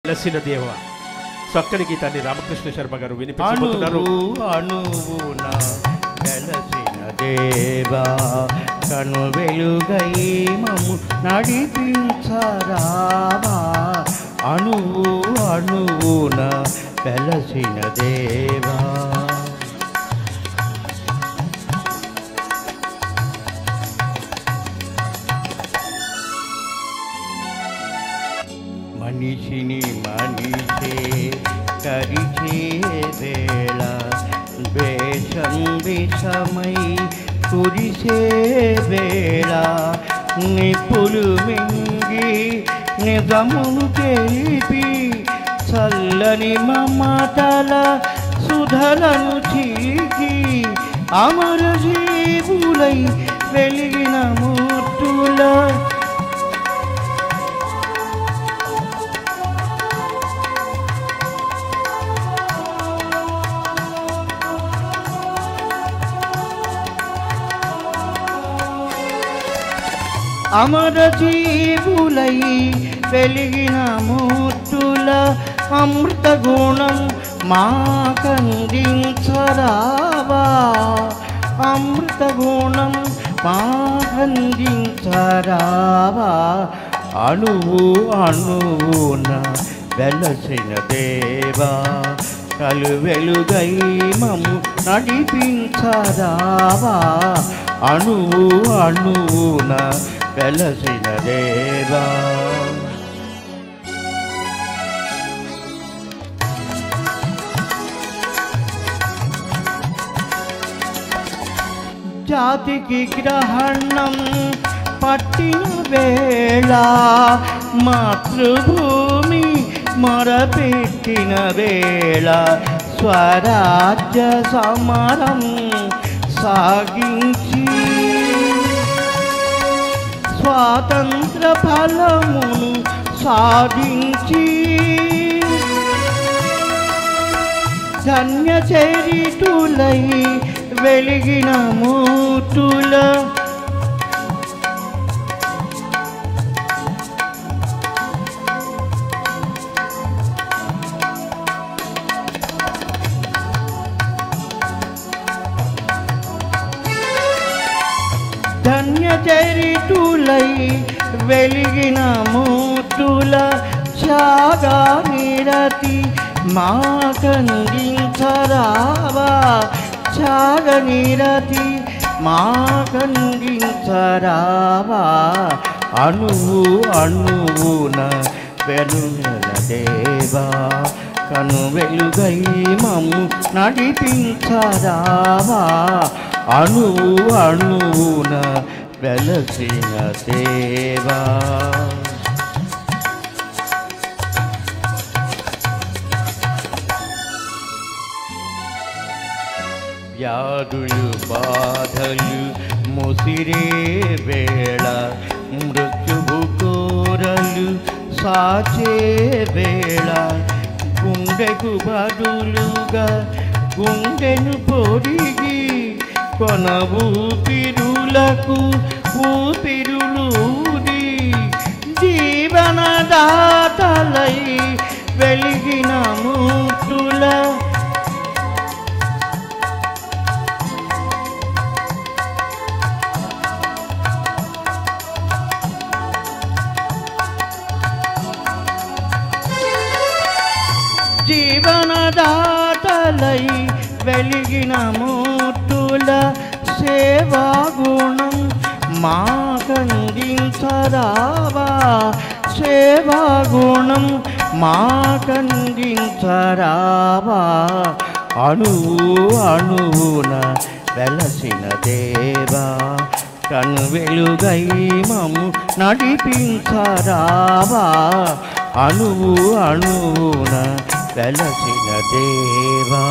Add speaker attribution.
Speaker 1: వెలసిన దేవ చక్కని గీతాన్ని రామకృష్ణ శర్మ గారు వినిపించబోతున్నారు.
Speaker 2: అణువున వెలసిన దేవా కను వెలుగై మమ్ము నడిపించరావా. అణువు అణువున వెలసిన దేవా మనిషిని మనిషే కరిచే వేళ ద్వేషం విషమై కురిసే వేళ నిప్పులు మింగి నిజమును తెలిపి చల్లని మమతల సుధలను చీకి అమర జీవులై వెలిగిన మూర్తుల అమర జీవులై వెలిగిన మూర్తుల అమృత గుణం మాకందించరావా. అమృత గుణం మాకందించరావా. అణువు అణువున వెలసిన దేవా కలు వెలుగై మమ్ము నడిపించరావా. అణువు అణువున వెలసిన దేవా జాతికి గ్రహణం పట్టిన వేళ మాతృభూమి మొరపెట్టిన వేళ స్వరాజ్య సమరం సాగించి స్వాతంత్ర ఫలమును సాధించి ధన్య చరితులై వెలిగిన మూర్తుల ధన్య చరితులై వెలిగిన మూర్తుల త్యాగా నిరతి మాకందించరావా. త్యాగ నిరతి మాకందించరావా. అణువు అణువున వెలుగల దేవా కను వెలుగై మమ్ము నడిపించరావా. అణువు అణువున వెలసిన దేవా వ్యాధులు బాధలు ముసిరే వేళ మృత్యువు కోరలు సాచే వేళ గుండెకు బదులుగా గుండెను పొడిగి కొన ఊపిరులకు ఊపిరులూది జీవనదాతలై వెలిగిన మూర్తుల జీవనదాతలై వెలిగిన మూర్తుల సేవా గుణం మాకందించరావా. సేవా గుణం మాకందించరావా. అణువు అణువున వెలసిన దేవా కను వెలుగై మమ్ము నడిపించరావా. అణువు అణువున వెలసిన దేవా